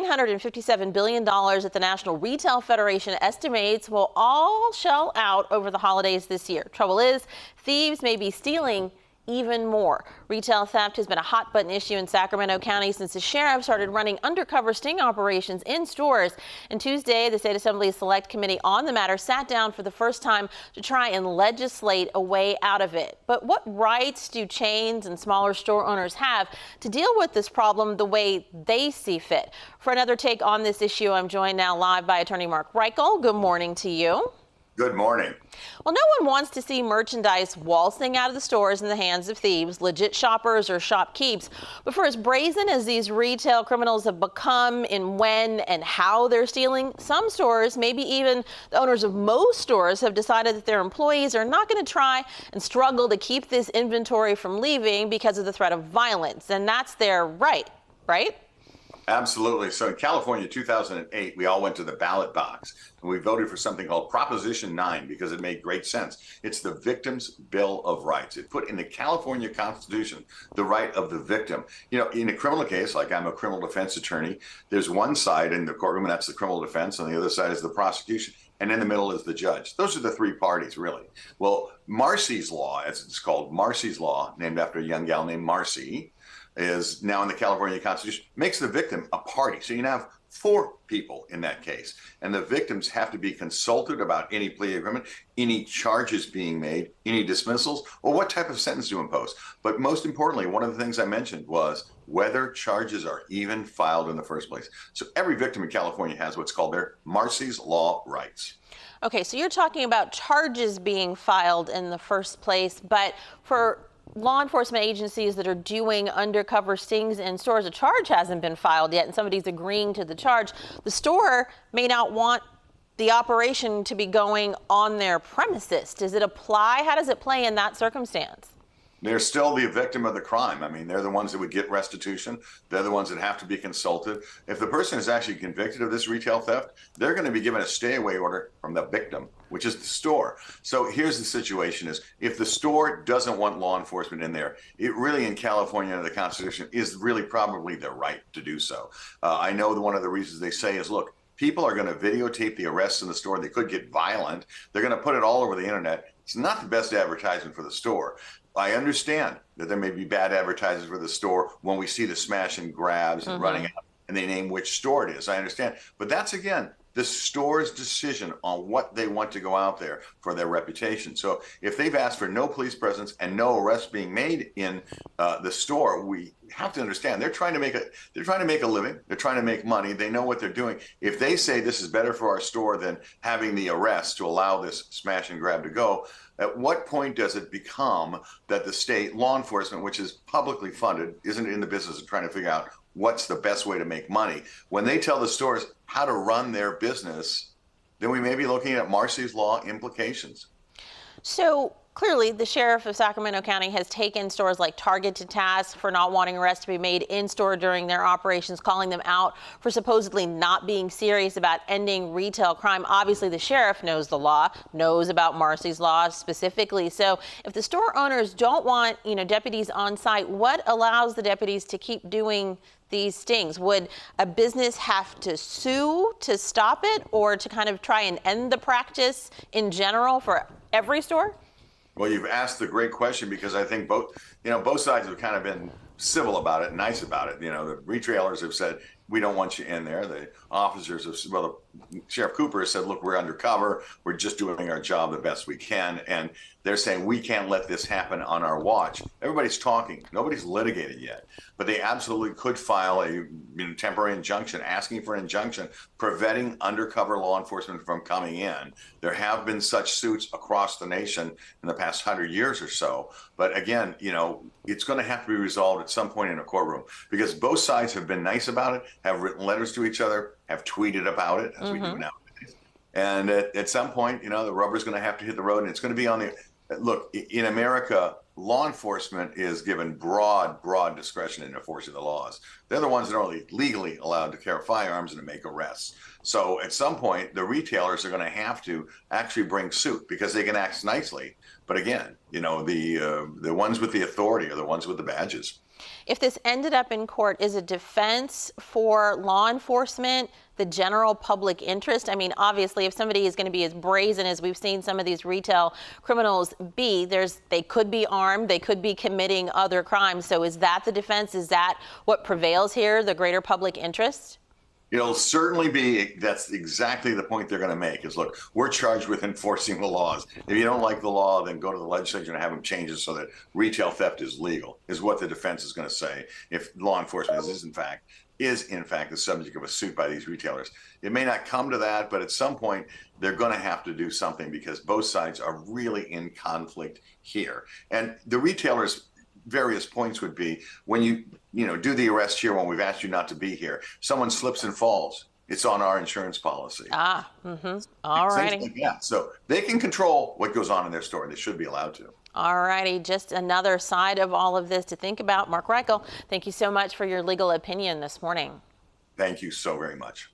$957 billion that the National Retail Federation estimates will all shell out over the holidays this year. Trouble is, thieves may be stealing even more. Retail theft has been a hot button issue in Sacramento County since the sheriff started running undercover sting operations in stores. And Tuesday, the State Assembly's Select Committee on the matter sat down for the first time to try and legislate a way out of it. But what rights do chains and smaller store owners have to deal with this problem the way they see fit? For another take on this issue, I'm joined now live by attorney Mark Reichel. Good morning to you. Good morning. Well, no one wants to see merchandise waltzing out of the stores in the hands of thieves, legit shoppers or shopkeepers. But for as brazen as these retail criminals have become in when and how they're stealing, some stores, maybe even the owners of most stores, have decided that their employees are not going to try and struggle to keep this inventory from leaving because of the threat of violence. And that's their right, right? Absolutely. So in California, 2008, we all went to the ballot box and we voted for something called Proposition 9 because it made great sense. It's the Victim's Bill of Rights. It put in the California Constitution the right of the victim. You know, in a criminal case, like I'm a criminal defense attorney, there's one side in the courtroom and that's the criminal defense, and the other side is the prosecution. And in the middle is the judge. Those are the three parties, really. Well, Marsy's Law, as it's called, Marsy's Law, named after a young gal named Marcy, is now in the California Constitution, makes the victim a party. So you can have four people in that case. And the victims have to be consulted about any plea agreement, any charges being made, any dismissals, or what type of sentence to impose. But most importantly, one of the things I mentioned was whether charges are even filed in the first place. So every victim in California has what's called their Marsy's Law rights. Okay, so you're talking about charges being filed in the first place, but for law enforcement agencies that are doing undercover stings in stores, a charge hasn't been filed yet and somebody's agreeing to the charge. The store may not want the operation to be going on their premises. Does it apply? How does it play in that circumstance? They're still the victim of the crime. I mean, they're the ones that would get restitution. They're the ones that have to be consulted. If the person is actually convicted of this retail theft, they're going to be given a stay-away order from the victim, which is the store. So here's the situation is, if the store doesn't want law enforcement in there, it really, in California, under the Constitution, is really probably their right to do so. I know that one of the reasons they say is, look, people are going to videotape the arrests in the store. They could get violent. They're going to put it all over the internet. It's not the best advertisement for the store. I understand that there may be bad advertising for the store when we see the smash and grabs and running out and they name which store it is. I understand. But that's, again, the store's decision on what they want to go out there for their reputation. So if they've asked for no police presence and no arrests being made in the store, we have to understand they're trying to make a living. They're trying to make money. They know what they're doing. If they say this is better for our store than having the arrest to allow this smash and grab to go, at what point does it become that the state law enforcement, which is publicly funded, isn't in the business of trying to figure out what's the best way to make money? When they tell the stores how to run their business, then we may be looking at Marsy's Law implications. So clearly, the sheriff of Sacramento County has taken stores like Target to task for not wanting arrests to be made in store during their operations, calling them out for supposedly not being serious about ending retail crime. Obviously, the sheriff knows the law, knows about Marsy's Law specifically. So if the store owners don't want, deputies on site, what allows the deputies to keep doing these stings? Would a business have to sue to stop it, or to kind of try and end the practice in general for every store? Well, you've asked the great question, because I think both sides have kind of been civil about it, nice about it. The retailers have said, we don't want you in there. The officers have, Sheriff Cooper has said, look, we're undercover. We're just doing our job the best we can. And they're saying, we can't let this happen on our watch. Everybody's talking. Nobody's litigated yet. But they absolutely could file a temporary injunction, asking for an injunction preventing undercover law enforcement from coming in. There have been such suits across the nation in the past 100 years or so. But again, it's going to have to be resolved at some point in a courtroom, because both sides have been nice about it, have written letters to each other, have tweeted about it, as we do nowadays. And at some point, the rubber's going to have to hit the road, and it's going to be on the look. In America, law enforcement is given broad discretion in enforcing the laws. They're the ones that are legally allowed to carry firearms and to make arrests. So at some point, the retailers are going to have to actually bring suit, because they can act nicely. But again, the ones with the authority are the ones with the badges. If this ended up in court, is a defense for law enforcement the general public interest? I mean, obviously, if somebody is going to be as brazen as we've seen some of these retail criminals be, they could be armed, they could be committing other crimes. So is that the defense? Is that what prevails here, the greater public interest? It'll certainly be, that's exactly the point they're going to make is, look, we're charged with enforcing the laws. If you don't like the law, then go to the legislature and have them change it so that retail theft is legal, is what the defense is going to say. If law enforcement is in fact the subject of a suit by these retailers. It may not come to that, but at some point they're going to have to do something because both sides are really in conflict here. And the retailers' various points would be when you do the arrest here when we've asked you not to be here. Someone slips and falls. It's on our insurance policy. All righty. Like that. So they can control what goes on in their store. They should be allowed to. All righty. Just another side of all of this to think about. Mark Reichel, thank you so much for your legal opinion this morning. Thank you so very much.